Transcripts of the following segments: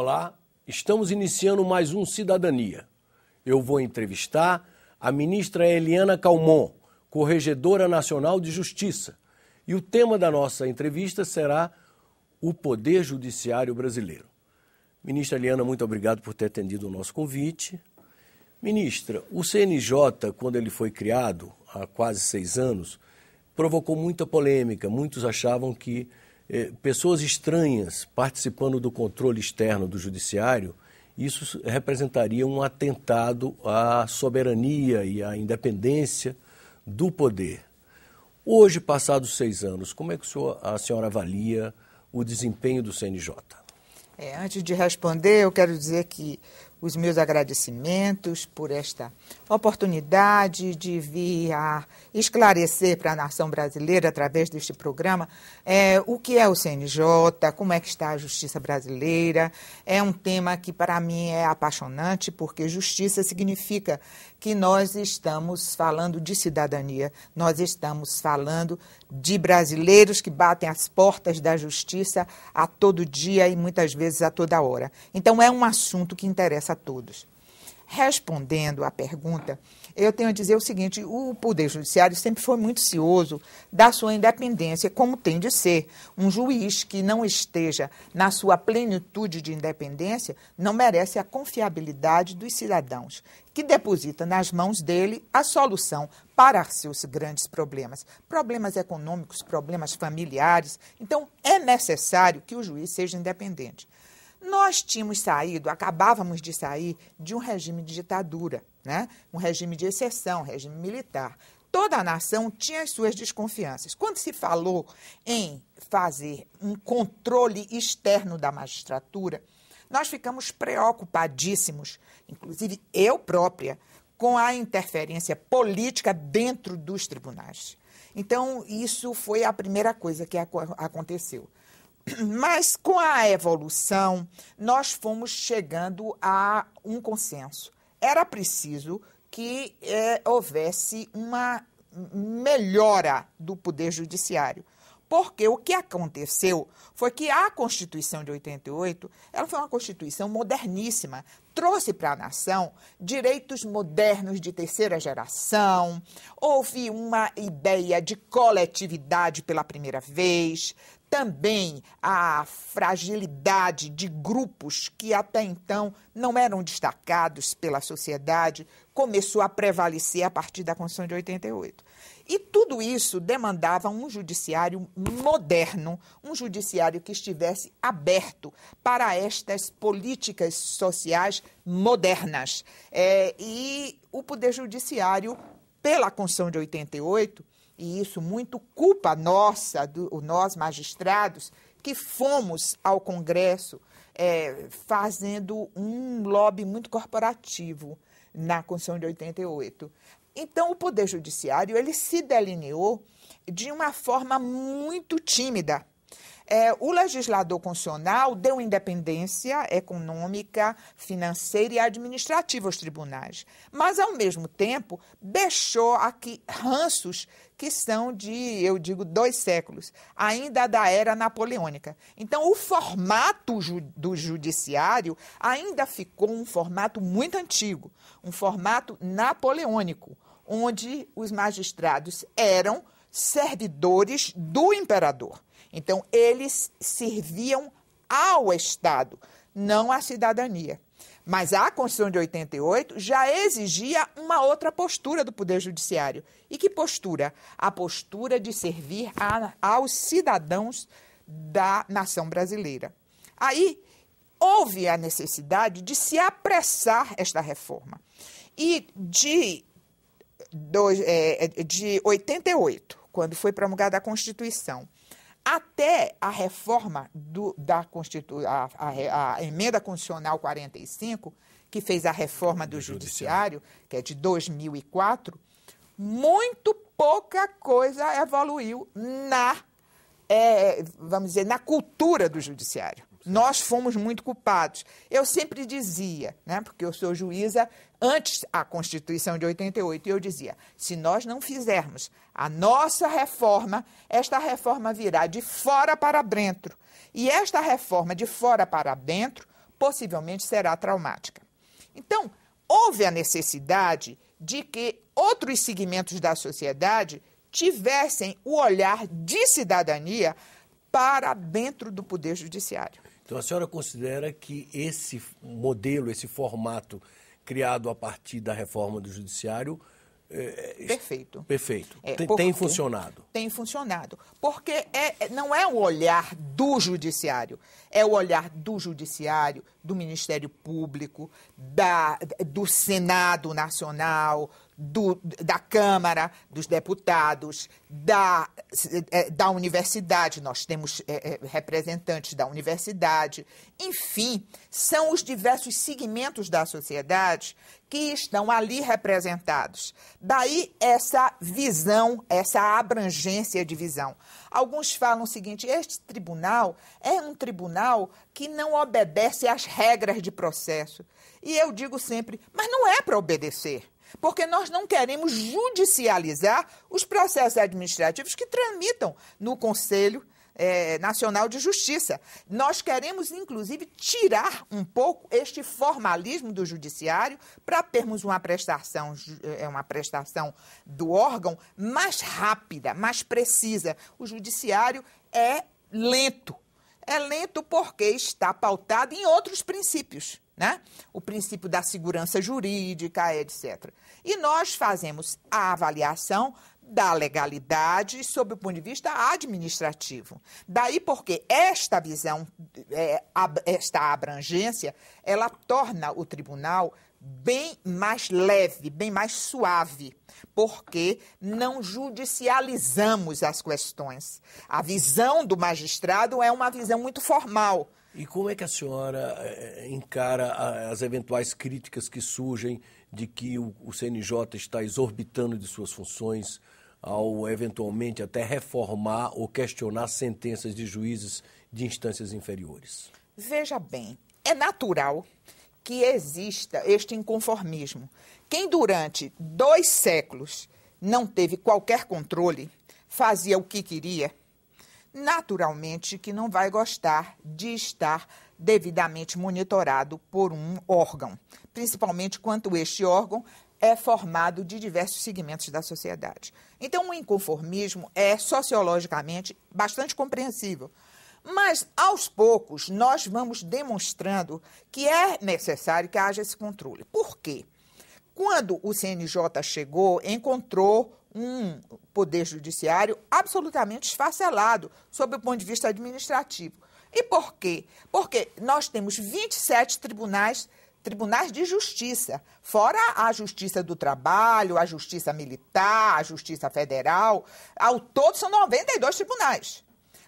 Olá, estamos iniciando mais um Cidadania. Eu vou entrevistar a ministra Eliana Calmon, Corregedora Nacional de Justiça. E o tema da nossa entrevista será o Poder Judiciário Brasileiro. Ministra Eliana, muito obrigado por ter atendido o nosso convite. Ministra, o CNJ, quando ele foi criado há quase 6 anos, provocou muita polêmica. Muitos achavam que pessoas estranhas participando do controle externo do judiciário, isso representaria um atentado à soberania e à independência do poder. Hoje, passados 6 anos, como é que a senhora avalia o desempenho do CNJ? Antes de responder, eu quero dizer que os meus agradecimentos por esta oportunidade de vir a esclarecer para a nação brasileira, através deste programa, o que é o CNJ, como é que está a justiça brasileira. É um tema que, para mim, é apaixonante, porque justiça significa que nós estamos falando de cidadania, nós estamos falando de brasileiros que batem as portas da justiça a todo dia e, muitas vezes, a toda hora. Então, é um assunto que interessa a todos. Respondendo à pergunta, eu tenho a dizer o seguinte: o Poder Judiciário sempre foi muito cioso da sua independência, como tem de ser. Um juiz que não esteja na sua plenitude de independência não merece a confiabilidade dos cidadãos, que deposita nas mãos dele a solução para seus grandes problemas econômicos, problemas familiares. Então, é necessário que o juiz seja independente. Nós acabávamos de sair de um regime de ditadura, né? Um regime de exceção, regime militar. Toda a nação tinha as suas desconfianças. Quando se falou em fazer um controle externo da magistratura, nós ficamos preocupadíssimos, inclusive eu própria, com a interferência política dentro dos tribunais. Então, isso foi a primeira coisa que aconteceu. Mas, com a evolução, nós fomos chegando a um consenso. Era preciso que houvesse uma melhora do Poder Judiciário. Porque o que aconteceu foi que a Constituição de 88, ela foi uma Constituição moderníssima, trouxe para a nação direitos modernos de terceira geração, houve uma ideia de coletividade pela primeira vez, também a fragilidade de grupos que até então não eram destacados pela sociedade começou a prevalecer a partir da Constituição de 88. E tudo isso demandava um judiciário moderno, um judiciário que estivesse aberto para estas políticas sociais modernas. E o Poder Judiciário, pela Constituição de 88, e isso muito culpa nossa, nós magistrados, que fomos ao Congresso fazendo um lobby muito corporativo na Constituição de 88. Então, o Poder Judiciário ele se delineou de uma forma muito tímida. O legislador constitucional deu independência econômica, financeira e administrativa aos tribunais, mas, ao mesmo tempo, deixou aqui ranços que são eu digo, 2 séculos, ainda da era napoleônica. Então, o formato do judiciário ainda ficou um formato muito antigo, um formato napoleônico, onde os magistrados eram servidores do imperador. Então, eles serviam ao Estado, não à cidadania. Mas a Constituição de 88 já exigia uma outra postura do Poder Judiciário. E que postura? A postura de servir aos cidadãos da nação brasileira. Aí, houve a necessidade de se apressar esta reforma. E de 88, quando foi promulgada a Constituição, até a reforma a emenda constitucional 45, que fez a reforma do Judiciário, que é de 2004, muito pouca coisa evoluiu vamos dizer, na cultura do Judiciário. Nós fomos muito culpados. Eu sempre dizia, né, porque eu sou juíza antes da Constituição de 88, e eu dizia, se nós não fizermos a nossa reforma, esta reforma virá de fora para dentro. E esta reforma de fora para dentro possivelmente será traumática. Então, houve a necessidade de que outros segmentos da sociedade tivessem o olhar de cidadania para dentro do Poder Judiciário. Então, a senhora considera que esse modelo, esse formato criado a partir da reforma do Judiciário... Perfeito. Perfeito. Tem funcionado. Tem funcionado. Porque não é o olhar do Judiciário, é o olhar do Judiciário, do Ministério Público, do Senado Nacional, da Câmara dos Deputados, da universidade. Nós temos representantes da universidade. Enfim, são os diversos segmentos da sociedade que estão ali representados. Daí essa visão, essa abrangência de visão. Alguns falam o seguinte: este tribunal é um tribunal que não obedece às regras de processo. E eu digo sempre, mas não é para obedecer. Porque nós não queremos judicializar os processos administrativos que tramitam no Conselho Nacional de Justiça. Nós queremos, inclusive, tirar um pouco este formalismo do judiciário para termos uma prestação do órgão mais rápida, mais precisa. O judiciário é lento. É lento porque está pautado em outros princípios, né? O princípio da segurança jurídica, etc. E nós fazemos a avaliação da legalidade sob o ponto de vista administrativo. Daí porque esta visão, esta abrangência, ela torna o tribunal bem mais leve, bem mais suave, porque não judicializamos as questões. A visão do magistrado é uma visão muito formal. E como é que a senhora encara as eventuais críticas que surgem de que o CNJ está exorbitando de suas funções ao eventualmente até reformar ou questionar sentenças de juízes de instâncias inferiores? Veja bem, é natural que exista este inconformismo. Quem durante 2 séculos não teve qualquer controle, fazia o que queria, naturalmente que não vai gostar de estar devidamente monitorado por um órgão, principalmente quando este órgão é formado de diversos segmentos da sociedade. Então, o inconformismo é sociologicamente bastante compreensível. Mas, aos poucos, nós vamos demonstrando que é necessário que haja esse controle. Por quê? Quando o CNJ chegou, encontrou um poder judiciário absolutamente esfacelado, sob o ponto de vista administrativo. E por quê? Porque nós temos 27 tribunais de justiça, fora a Justiça do Trabalho, a Justiça Militar, a Justiça Federal. Ao todo, são 92 tribunais.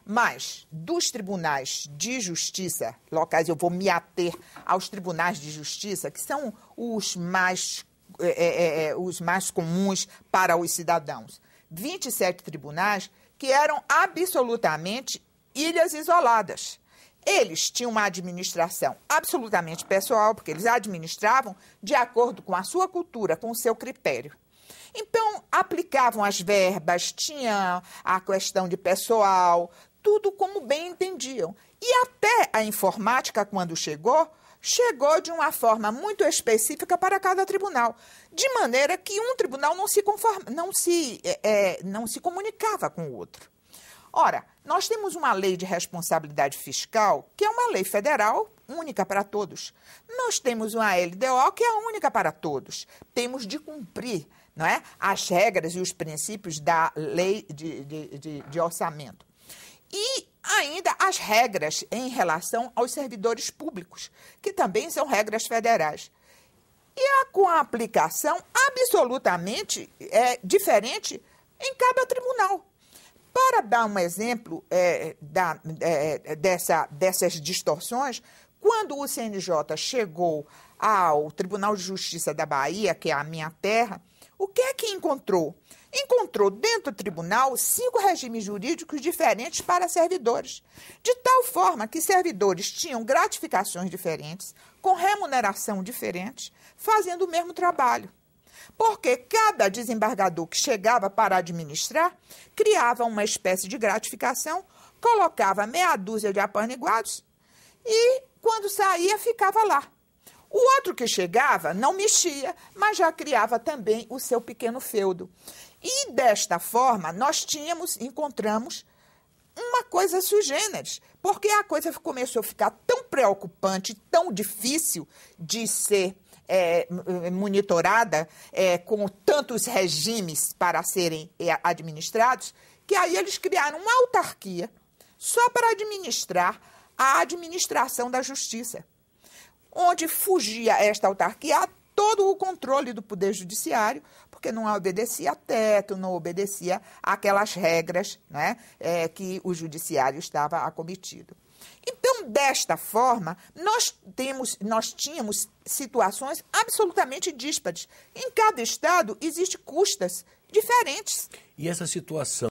Mas, dos tribunais de justiça locais, eu vou me ater aos tribunais de justiça, que são os mais comuns para os cidadãos. 27 tribunais que eram absolutamente ilhas isoladas. Eles tinham uma administração absolutamente pessoal, porque eles administravam de acordo com a sua cultura, com o seu critério. Então, aplicavam as verbas, tinha a questão de pessoal, tudo como bem entendiam. E até a informática, quando chegou de uma forma muito específica para cada tribunal, de maneira que um tribunal não se comunicava com o outro. Ora, nós temos uma lei de responsabilidade fiscal, que é uma lei federal única para todos. Nós temos uma LDO, que é única para todos. Temos de cumprir, não é, as regras e os princípios da lei de orçamento. E ainda as regras em relação aos servidores públicos, que também são regras federais. E com a aplicação absolutamente diferente em cada tribunal. Para dar um exemplo dessas distorções, quando o CNJ chegou ao Tribunal de Justiça da Bahia, que é a minha terra, o que é que encontrou? Encontrou dentro do tribunal 5 regimes jurídicos diferentes para servidores, de tal forma que servidores tinham gratificações diferentes, com remuneração diferente, fazendo o mesmo trabalho. Porque cada desembargador que chegava para administrar criava uma espécie de gratificação, colocava meia dúzia de apaniguados e quando saía, ficava lá. O outro que chegava não mexia, mas já criava também o seu pequeno feudo. E desta forma, nós encontramos uma coisa sui generis, porque a coisa começou a ficar tão preocupante, tão difícil de ser monitorada com tantos regimes para serem administrados, que aí eles criaram uma autarquia só para administrar a administração da justiça, onde fugia esta autarquia a todo o controle do Poder Judiciário, porque não obedecia a teto, não obedecia àquelas regras, né, que o Judiciário estava acometido. Então, desta forma, nós tínhamos situações absolutamente díspares. Em cada estado, existem custas diferentes. E essa situação